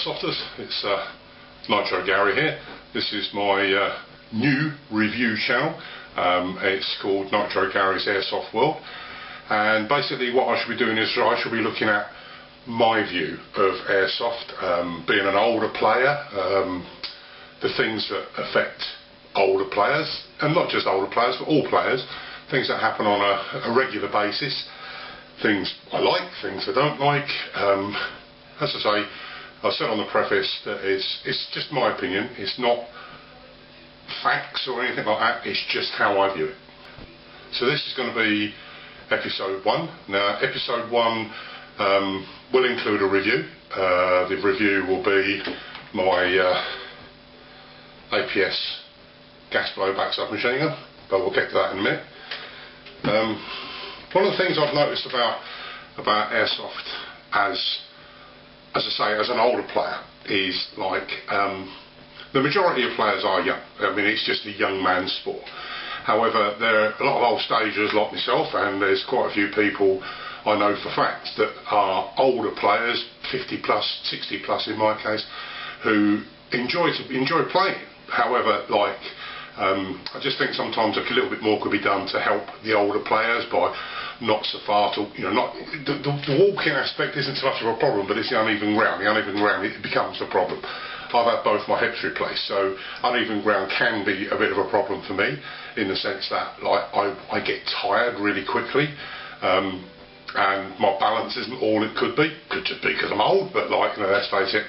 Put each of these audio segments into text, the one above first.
Airsofters, it's Nitrogary here. This is my new review channel. It's called Nitrogarys Airsoft World, and basically what I should be doing is I should be looking at my view of Airsoft, being an older player, the things that affect older players, and not just older players but all players, things that happen on a regular basis, things I like, things I don't like. As I say, I said on the preface that it's just my opinion, it's not facts or anything like that, it's just how I view it. So this is going to be episode 1. Now episode 1 will include a review. The review will be my APS gas blowback submachine gun, but we'll get to that in a minute. One of the things I've noticed about Airsoft as I say, as an older player, is like the majority of players are young. I mean, it's just a young man's sport. However, there are a lot of old stagers like myself, and there's quite a few people I know for facts that are older players, 50 plus, 60 plus in my case, who enjoy playing. However, like I just think sometimes a little bit more could be done to help the older players by not so far to, not the walking aspect isn't so much of a problem, but it's the uneven ground. The uneven ground, it becomes the problem. I've had both my hips replaced, so uneven ground can be a bit of a problem for me, in the sense that like I get tired really quickly, and my balance isn't all it could be. Could just be because I'm old, but like, let's face it.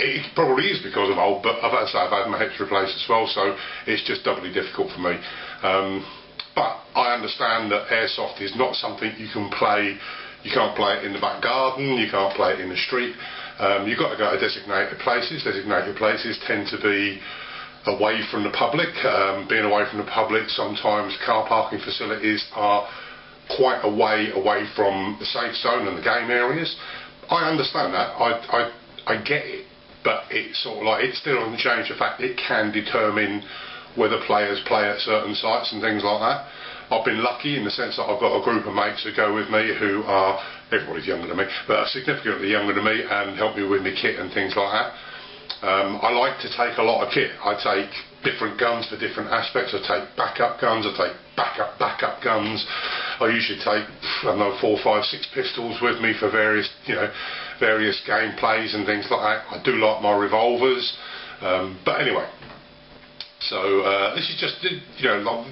It probably is because I'm old, but I've had my hips replaced as well, so it's just doubly difficult for me. But I understand that Airsoft is not something you can play. You can't play it in the back garden, you can't play it in the street. You've got to go to designated places. Designated places tend to be away from the public. Being away from the public, sometimes car parking facilities are quite away from the safe zone and the game areas. I understand that. I get it. But it's sort of like, it still doesn't change the fact it can determine whether players play at certain sites and things like that. I've been lucky in the sense that I've got a group of mates who go with me who are, everybody's younger than me, but are significantly younger than me and help me with my kit and things like that. I like to take a lot of kit. I take different guns for different aspects. I take backup guns, I take backup guns. I usually take, I don't know, 4, 5, 6 pistols with me for various, various gameplays and things like that. I do like my revolvers, but anyway. So this is just, like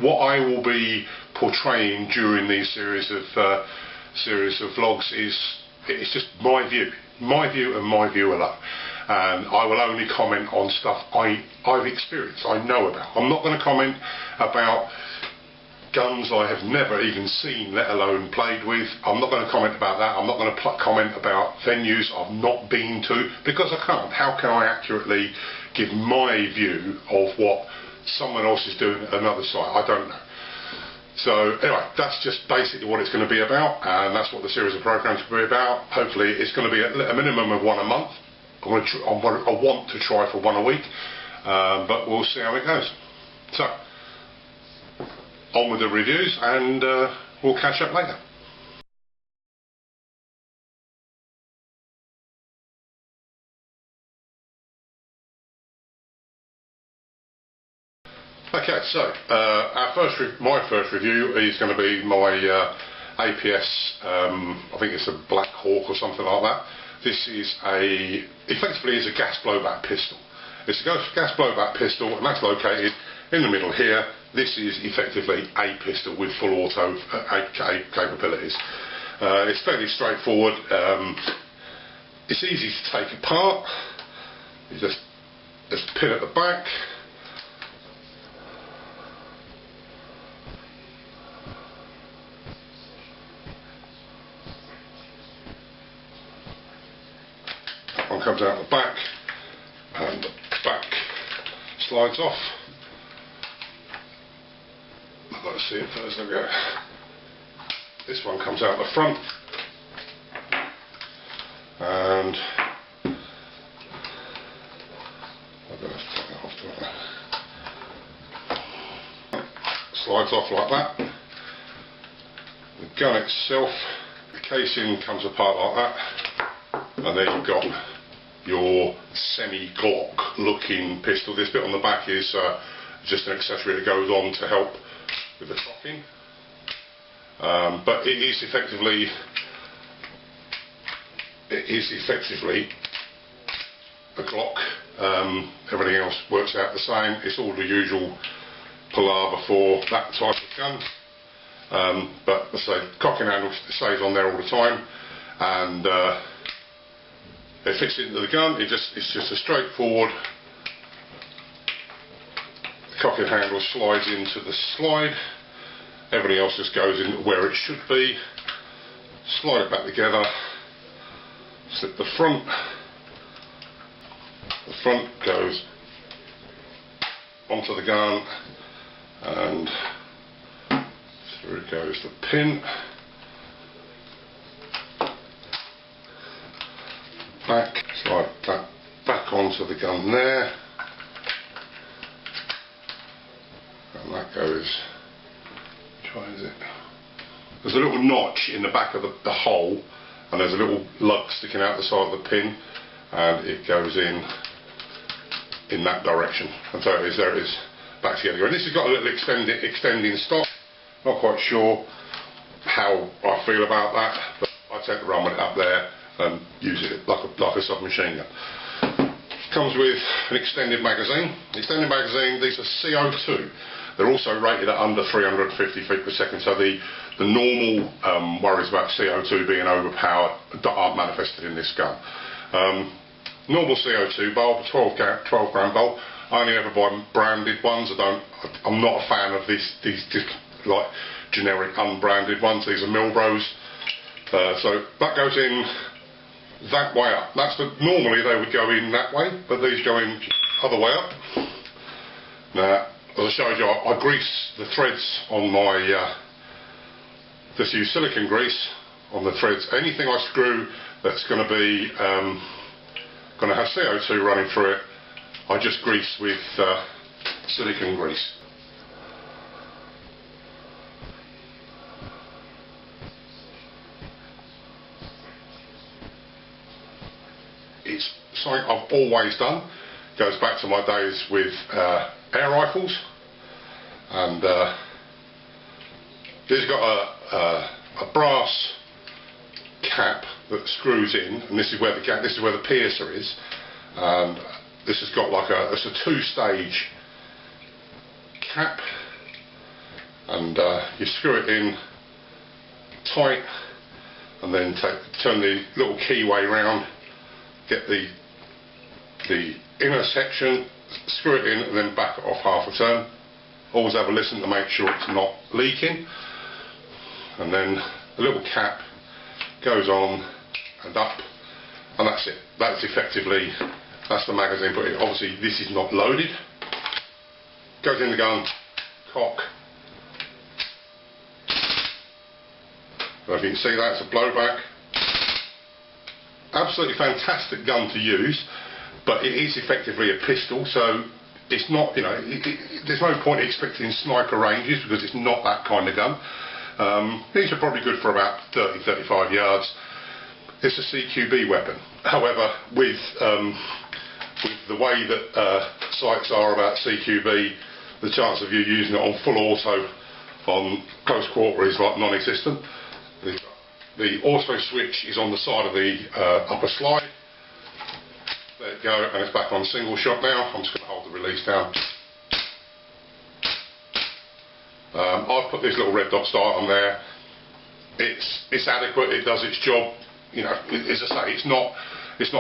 what I will be portraying during these series of vlogs it's just my view and my view alone. And I will only comment on stuff I've experienced, I know about. I'm not going to comment about guns I have never even seen, let alone played with. I'm not going to comment about that. I'm not going to comment about venues I've not been to, because I can't. How can I accurately give my view of what someone else is doing at another site? I don't know. So anyway, that's just basically what it's going to be about, and that's what the series of programs will be about. Hopefully it's going to be a minimum of 1 a month. I want to try for 1 a week, but we'll see how it goes. So, on with the reviews, and we'll catch up later. Okay, so my first review is going to be my APS. I think it's a Black Hawk or something like that. This is effectively is a gas blowback pistol. It's a gas blowback pistol, and that's located in the middle here. This is effectively a pistol with full auto capabilities. It's fairly straightforward. It's easy to take apart. You just pin at the back. One comes out the back, and the back slides off. I've got to see it first. There we go. This one comes out the front, and I've got to take that off like that. Slides off like that. The gun itself, the casing comes apart like that. And then you've got your semi-Glock looking pistol. This bit on the back is just an accessory that goes on to help with the cocking. But it is effectively a Glock. Everything else works out the same. It's all the usual palaver for that type of gun. But as I say, cocking handle stays on there all the time, and it fits into the gun. It's just a straightforward. The cocking handle slides into the slide. Everything else just goes in where it should be. Slide it back together. Slip the front. The front goes onto the gun, and through goes the pin. Back, slide that back onto the gun there, and that goes. Which way is it? There's a little notch in the back of the hole, and there's a little lug sticking out the side of the pin, and it goes in that direction, and so there it is, back together. And this has got a little extending stop. Not quite sure how I feel about that, but I tend to run with it up there and use it like a submachine gun. Comes with an extended magazine. Extended magazine, these are CO2. They're also rated at under 350 feet per second, so the normal worries about CO2 being overpowered aren't manifested in this gun. Normal CO2 bulb, 12 gram bulb. I only ever buy branded ones. I'm not a fan of these like generic unbranded ones. These are Milbros. So that goes in that way up. Normally they would go in that way, but these go in other way up. Now, as I showed you, I grease the threads on my. Just use silicone grease on the threads. Anything I screw that's going to be going to have CO2 running through it, I just grease with silicone grease. It's something I've always done. Goes back to my days with air rifles, and this has got a brass cap that screws in, and this is where the piercer is, and this has got like it's a two-stage cap, and you screw it in tight, and then turn the little keyway round, get the inner section, screw it in, and then back it off half a turn. Always have a listen to make sure it's not leaking, and then the little cap goes on and up, and that's it. That's the magazine put in. Obviously this is not loaded. Goes in the gun, cock. If you can see that, it's a blowback. Absolutely fantastic gun to use, but it is effectively a pistol, so it's not, there's no point expecting sniper ranges because it's not that kind of gun. These are probably good for about 30-35 yards. It's a CQB weapon. However, with the way that sights are about CQB, the chance of you using it on full auto on close quarter is like non-existent. The auto switch is on the side of the upper slide. There you go, and it's back on single shot now. I'm just going to hold the release down. I've put this little red dot start on there. It's adequate. It does its job. As I say, it's not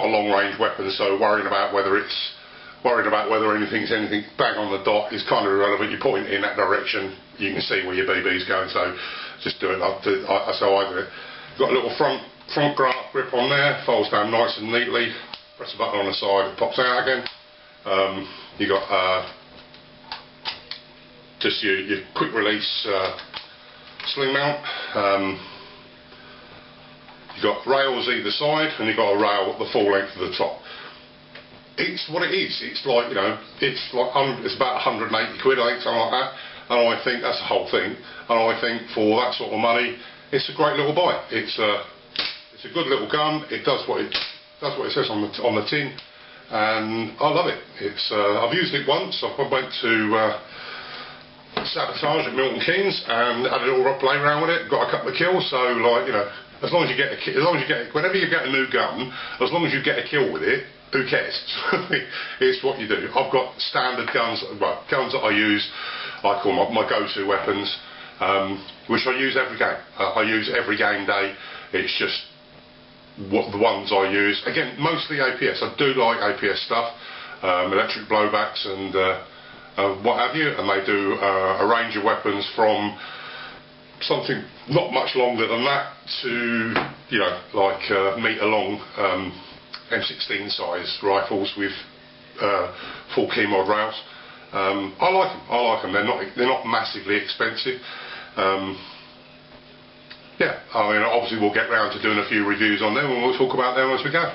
a long range weapon. So worrying about whether anything bang on the dot is kind of irrelevant. You point it in that direction, you can see where your BB's going. So just do it. So I do it. Got a little front grip on there. Folds down nice and neatly. Press a button on the side, it pops out again. You got just your quick release sling mount. You've got rails either side, and you've got a rail at the full length of the top. It's what it is. It's like it's about 180 quid, I think, something like that. And I think that's the whole thing. And I think for that sort of money, it's a great little buy. It's a good little gun. It does what it That's what it says on the tin, and I love it. It's I've used it once. I went to Sabotage at Milton Keynes and had a little play around with it. Got a couple of kills. So like, you know, as long as you get whenever you get a new gun, as long as you get a kill with it, who cares? It's what you do. I've got standard guns, well, guns that I use. I call my go-to weapons, which I use every game. I use every game day. It's just what the ones I use. Again, mostly APS. I do like APS stuff, electric blowbacks and what have you. And they do a range of weapons from something not much longer than that to, you know, like metre long M16 size rifles with full key mod rails. I like them. I like them. They're not massively expensive. Yeah, I mean, obviously we'll get round to doing a few reviews on them and we'll talk about them as we go.